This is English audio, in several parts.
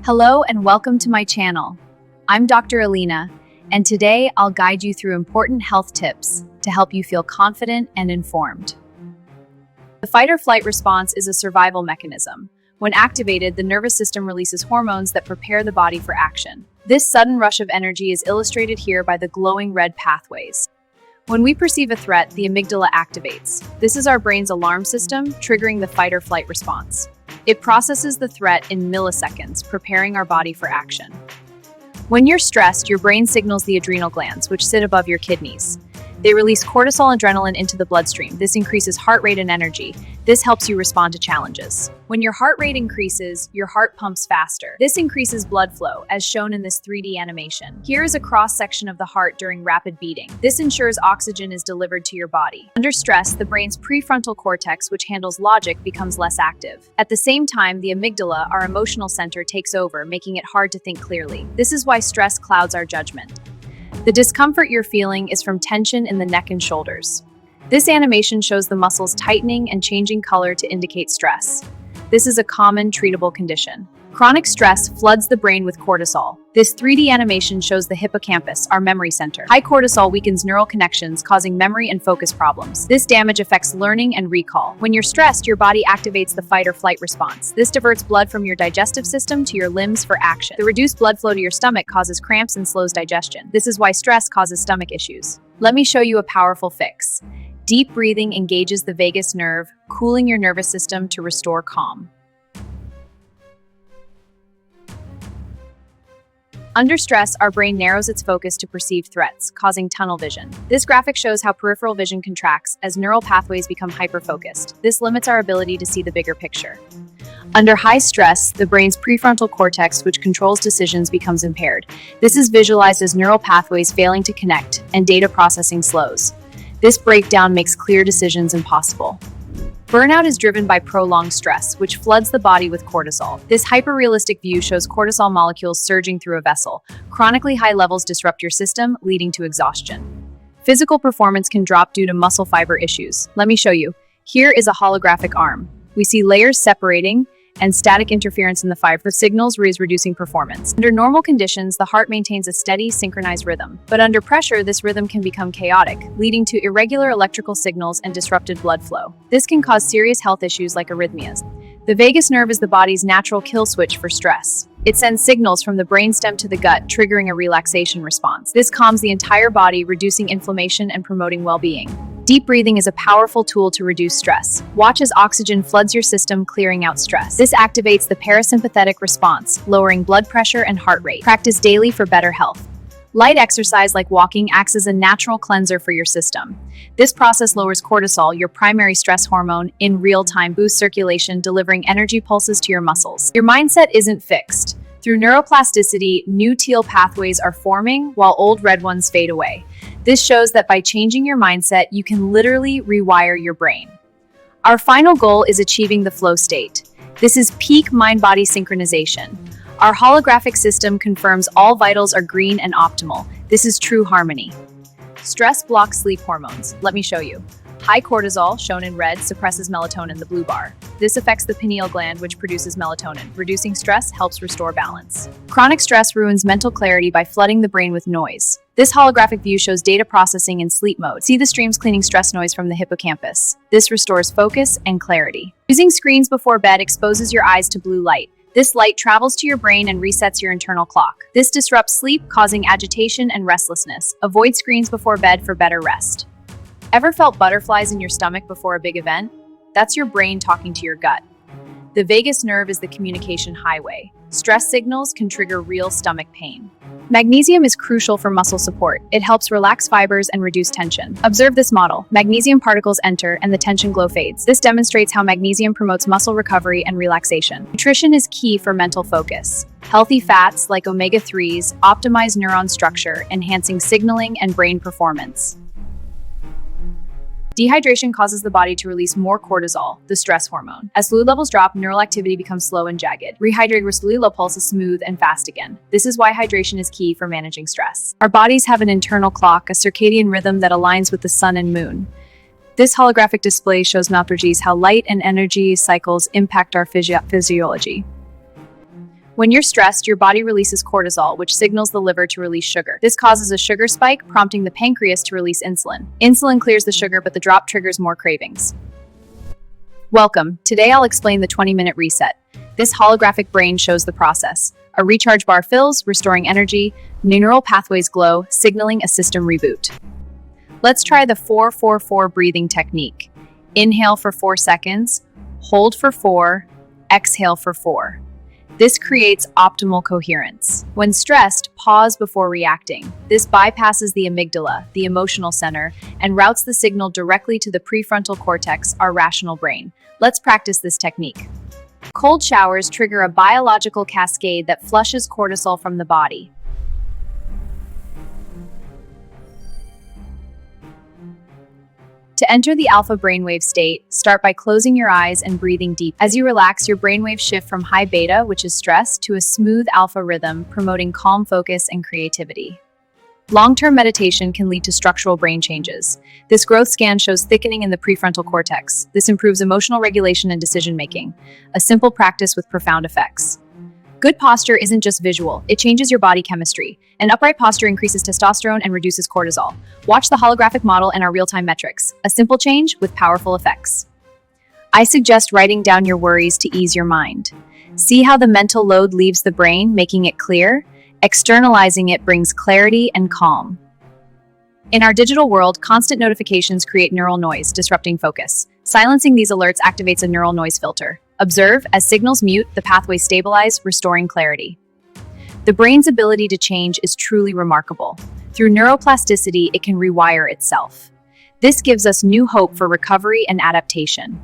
Hello and welcome to my channel. I'm Dr. Alina, and today I'll guide you through important health tips to help you feel confident and informed. The fight or flight response is a survival mechanism. When activated, the nervous system releases hormones that prepare the body for action. This sudden rush of energy is illustrated here by the glowing red pathways. When we perceive a threat, the amygdala activates. This is our brain's alarm system, triggering the fight or flight response. It processes the threat in milliseconds, preparing our body for action. When you're stressed, your brain signals the adrenal glands, which sit above your kidneys. They release cortisol and adrenaline into the bloodstream. This increases heart rate and energy. This helps you respond to challenges. When your heart rate increases, your heart pumps faster. This increases blood flow, as shown in this 3D animation. Here is a cross-section of the heart during rapid beating. This ensures oxygen is delivered to your body. Under stress, the brain's prefrontal cortex, which handles logic, becomes less active. At the same time, the amygdala, our emotional center, takes over, making it hard to think clearly. This is why stress clouds our judgment. The discomfort you're feeling is from tension in the neck and shoulders. This animation shows the muscles tightening and changing color to indicate stress. This is a common, treatable condition. Chronic stress floods the brain with cortisol. This 3D animation shows the hippocampus, our memory center. High cortisol weakens neural connections, causing memory and focus problems. This damage affects learning and recall. When you're stressed, your body activates the fight or flight response. This diverts blood from your digestive system to your limbs for action. The reduced blood flow to your stomach causes cramps and slows digestion. This is why stress causes stomach issues. Let me show you a powerful fix. Deep breathing engages the vagus nerve, cooling your nervous system to restore calm. Under stress, our brain narrows its focus to perceived threats, causing tunnel vision. This graphic shows how peripheral vision contracts as neural pathways become hyper-focused. This limits our ability to see the bigger picture. Under high stress, the brain's prefrontal cortex, which controls decisions, becomes impaired. This is visualized as neural pathways failing to connect, and data processing slows. This breakdown makes clear decisions impossible. Burnout is driven by prolonged stress, which floods the body with cortisol. This hyper-realistic view shows cortisol molecules surging through a vessel. Chronically high levels disrupt your system, leading to exhaustion. Physical performance can drop due to muscle fiber issues. Let me show you. Here is a holographic arm. We see layers separating, and static interference in the fiber signals is reducing performance. Under normal conditions, the heart maintains a steady, synchronized rhythm. But under pressure, this rhythm can become chaotic, leading to irregular electrical signals and disrupted blood flow. This can cause serious health issues like arrhythmias. The vagus nerve is the body's natural kill switch for stress. It sends signals from the brainstem to the gut, triggering a relaxation response. This calms the entire body, reducing inflammation and promoting well-being. Deep breathing is a powerful tool to reduce stress. Watch as oxygen floods your system, clearing out stress. This activates the parasympathetic response, lowering blood pressure and heart rate. Practice daily for better health. Light exercise like walking acts as a natural cleanser for your system. This process lowers cortisol, your primary stress hormone, in real time, boosts circulation, delivering energy pulses to your muscles. Your mindset isn't fixed. Through neuroplasticity, new teal pathways are forming while old red ones fade away. This shows that by changing your mindset, you can literally rewire your brain. Our final goal is achieving the flow state. This is peak mind-body synchronization. Our holographic system confirms all vitals are green and optimal. This is true harmony. Stress blocks sleep hormones. Let me show you. High cortisol, shown in red, suppresses melatonin, the blue bar. This affects the pineal gland, which produces melatonin. Reducing stress helps restore balance. Chronic stress ruins mental clarity by flooding the brain with noise. This holographic view shows data processing in sleep mode. See the streams cleaning stress noise from the hippocampus. This restores focus and clarity. Using screens before bed exposes your eyes to blue light. This light travels to your brain and resets your internal clock. This disrupts sleep, causing agitation and restlessness. Avoid screens before bed for better rest. Ever felt butterflies in your stomach before a big event? That's your brain talking to your gut. The vagus nerve is the communication highway. Stress signals can trigger real stomach pain. Magnesium is crucial for muscle support. It helps relax fibers and reduce tension. Observe this model. Magnesium particles enter and the tension glow fades. This demonstrates how magnesium promotes muscle recovery and relaxation. Nutrition is key for mental focus. Healthy fats like omega-3s optimize neuron structure, enhancing signaling and brain performance. Dehydration causes the body to release more cortisol, the stress hormone. As fluid levels drop, neural activity becomes slow and jagged. Rehydrated restolulo pulse is smooth and fast again. This is why hydration is key for managing stress. Our bodies have an internal clock, a circadian rhythm that aligns with the sun and moon. This holographic display shows how light and energy cycles impact our physiology. When you're stressed, your body releases cortisol, which signals the liver to release sugar. This causes a sugar spike, prompting the pancreas to release insulin. Insulin clears the sugar, but the drop triggers more cravings. Welcome. Today I'll explain the 20-minute reset. This holographic brain shows the process. A recharge bar fills, restoring energy. Neural pathways glow, signaling a system reboot. Let's try the 4-4-4 breathing technique. Inhale for 4 seconds, hold for 4, exhale for 4. This creates optimal coherence. When stressed, pause before reacting. This bypasses the amygdala, the emotional center, and routes the signal directly to the prefrontal cortex, our rational brain. Let's practice this technique. Cold showers trigger a biological cascade that flushes cortisol from the body. To enter the alpha brainwave state, start by closing your eyes and breathing deep. As you relax, your brainwaves shift from high beta, which is stress, to a smooth alpha rhythm, promoting calm focus and creativity. Long-term meditation can lead to structural brain changes. This growth scan shows thickening in the prefrontal cortex. This improves emotional regulation and decision-making. A simple practice with profound effects. Good posture isn't just visual, it changes your body chemistry. An upright posture increases testosterone and reduces cortisol. Watch the holographic model and our real-time metrics. A simple change with powerful effects. I suggest writing down your worries to ease your mind. See how the mental load leaves the brain, making it clear? Externalizing it brings clarity and calm. In our digital world, constant notifications create neural noise, disrupting focus. Silencing these alerts activates a neural noise filter. Observe, as signals mute, the pathways stabilize, restoring clarity. The brain's ability to change is truly remarkable. Through neuroplasticity, it can rewire itself. This gives us new hope for recovery and adaptation.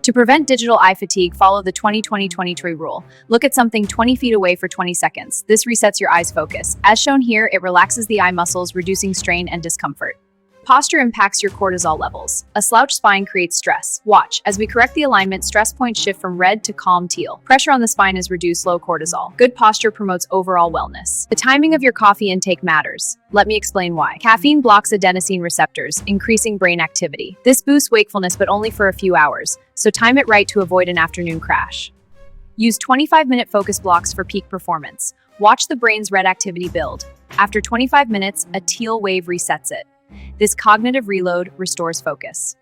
To prevent digital eye fatigue, follow the 20-20-20 rule. Look at something 20 feet away for 20 seconds. This resets your eye's focus. As shown here, it relaxes the eye muscles, reducing strain and discomfort. Posture impacts your cortisol levels. A slouched spine creates stress. Watch, as we correct the alignment, stress points shift from red to calm teal. Pressure on the spine is reduced, low cortisol. Good posture promotes overall wellness. The timing of your coffee intake matters. Let me explain why. Caffeine blocks adenosine receptors, increasing brain activity. This boosts wakefulness, but only for a few hours, so time it right to avoid an afternoon crash. Use 25-minute focus blocks for peak performance. Watch the brain's red activity build. After 25 minutes, a teal wave resets it. This cognitive reload restores focus.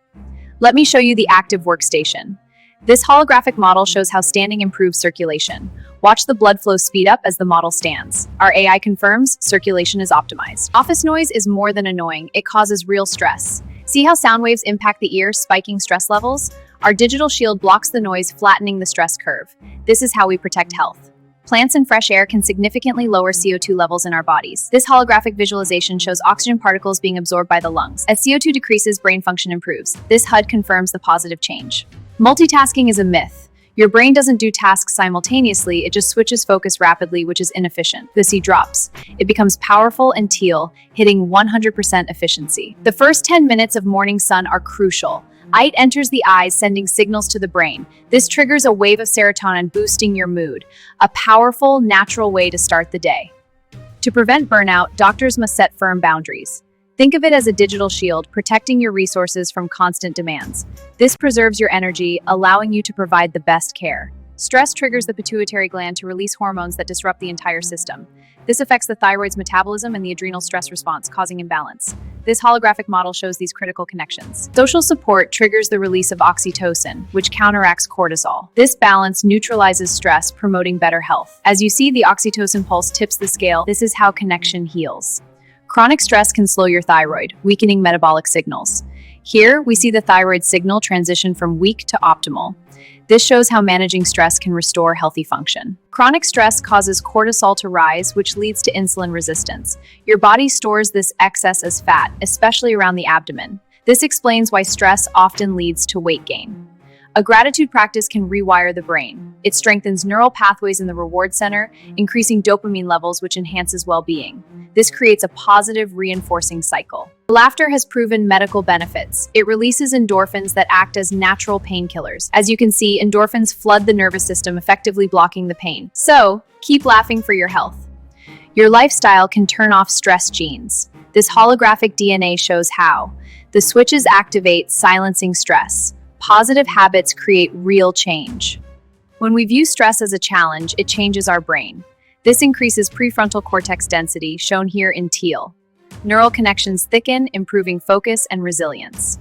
Let me show you the active workstation. This holographic model shows how standing improves circulation. Watch the blood flow speed up as the model stands. Our AI confirms circulation is optimized. Office noise is more than annoying, it causes real stress. See how sound waves impact the ear, spiking stress levels? Our digital shield blocks the noise, flattening the stress curve. This is how we protect health. Plants and fresh air can significantly lower CO2 levels in our bodies. This holographic visualization shows oxygen particles being absorbed by the lungs. As CO2 decreases, brain function improves. This HUD confirms the positive change. Multitasking is a myth. Your brain doesn't do tasks simultaneously, it just switches focus rapidly, which is inefficient. The C drops. It becomes powerful and teal, hitting 100% efficiency. The first 10 minutes of morning sun are crucial. Light enters the eyes, sending signals to the brain. This triggers a wave of serotonin, boosting your mood. A powerful, natural way to start the day. To prevent burnout, doctors must set firm boundaries. Think of it as a digital shield, protecting your resources from constant demands. This preserves your energy, allowing you to provide the best care. Stress triggers the pituitary gland to release hormones that disrupt the entire system. This affects the thyroid's metabolism and the adrenal stress response, causing imbalance. This holographic model shows these critical connections. Social support triggers the release of oxytocin, which counteracts cortisol. This balance neutralizes stress, promoting better health. As you see, the oxytocin pulse tips the scale. This is how connection heals. Chronic stress can slow your thyroid, weakening metabolic signals. Here, we see the thyroid signal transition from weak to optimal. This shows how managing stress can restore healthy function. Chronic stress causes cortisol to rise, which leads to insulin resistance. Your body stores this excess as fat, especially around the abdomen. This explains why stress often leads to weight gain. A gratitude practice can rewire the brain. It strengthens neural pathways in the reward center, increasing dopamine levels, which enhances well-being. This creates a positive, reinforcing cycle. Laughter has proven medical benefits. It releases endorphins that act as natural painkillers. As you can see, endorphins flood the nervous system, effectively blocking the pain. So, keep laughing for your health. Your lifestyle can turn off stress genes. This holographic DNA shows how. The switches activate, silencing stress. Positive habits create real change. When we view stress as a challenge, it changes our brain. This increases prefrontal cortex density, shown here in teal. Neural connections thicken, improving focus and resilience.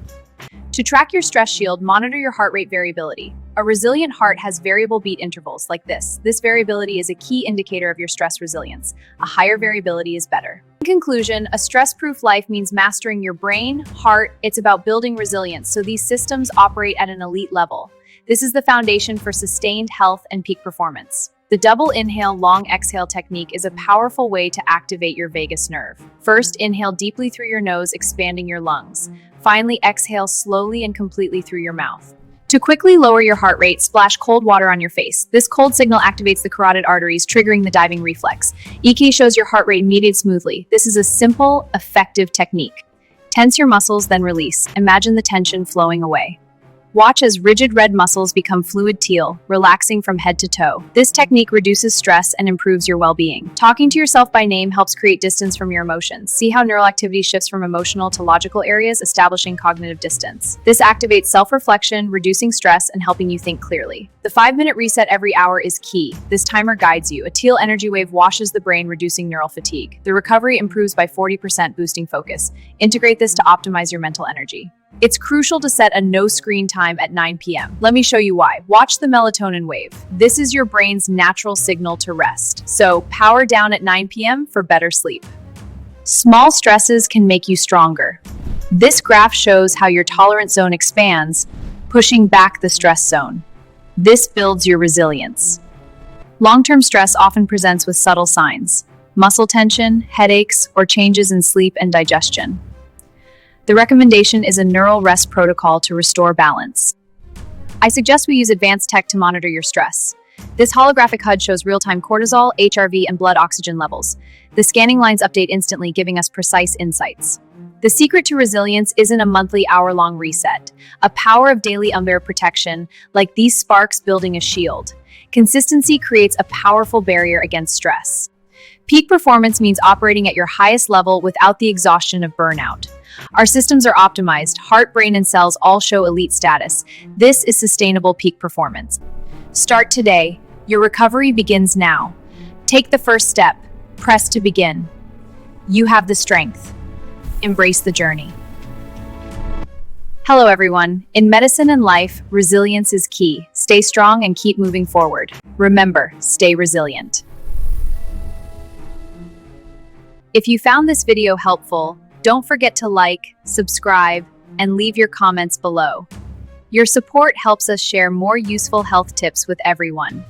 To track your stress shield, monitor your heart rate variability. A resilient heart has variable beat intervals like this. This variability is a key indicator of your stress resilience. A higher variability is better. In conclusion, a stress-proof life means mastering your brain, heart. It's about building resilience so these systems operate at an elite level. This is the foundation for sustained health and peak performance. The double inhale, long exhale technique is a powerful way to activate your vagus nerve. First, inhale deeply through your nose, expanding your lungs. Finally, exhale slowly and completely through your mouth. To quickly lower your heart rate, splash cold water on your face. This cold signal activates the carotid arteries, triggering the diving reflex. EK shows your heart rate immediately smoothly. This is a simple, effective technique. Tense your muscles, then release. Imagine the tension flowing away. Watch as rigid red muscles become fluid teal, relaxing from head to toe. This technique reduces stress and improves your well-being. Talking to yourself by name helps create distance from your emotions. See how neural activity shifts from emotional to logical areas, establishing cognitive distance. This activates self-reflection, reducing stress, and helping you think clearly. The 5-minute reset every hour is key. This timer guides you. A teal energy wave washes the brain, reducing neural fatigue. The recovery improves by 40%, boosting focus. Integrate this to optimize your mental energy. It's crucial to set a no screen time at 9 p.m. Let me show you why. Watch the melatonin wave. This is your brain's natural signal to rest. So power down at 9 p.m. for better sleep. Small stresses can make you stronger. This graph shows how your tolerance zone expands, pushing back the stress zone. This builds your resilience. Long-term stress often presents with subtle signs: muscle tension, headaches, or changes in sleep and digestion. The recommendation is a neural rest protocol to restore balance. I suggest we use advanced tech to monitor your stress. This holographic HUD shows real-time cortisol, HRV, and blood oxygen levels. The scanning lines update instantly, giving us precise insights. The secret to resilience isn't a monthly, hour-long reset. A power of daily umber protection, like these sparks building a shield. Consistency creates a powerful barrier against stress. Peak performance means operating at your highest level without the exhaustion of burnout. Our systems are optimized. Heart, brain, and cells all show elite status. This is sustainable peak performance. Start today. Your recovery begins now. Take the first step. Press to begin. You have the strength. Embrace the journey. Hello, everyone. In medicine and life, resilience is key. Stay strong and keep moving forward. Remember, stay resilient. If you found this video helpful, don't forget to like, subscribe, and leave your comments below. Your support helps us share more useful health tips with everyone.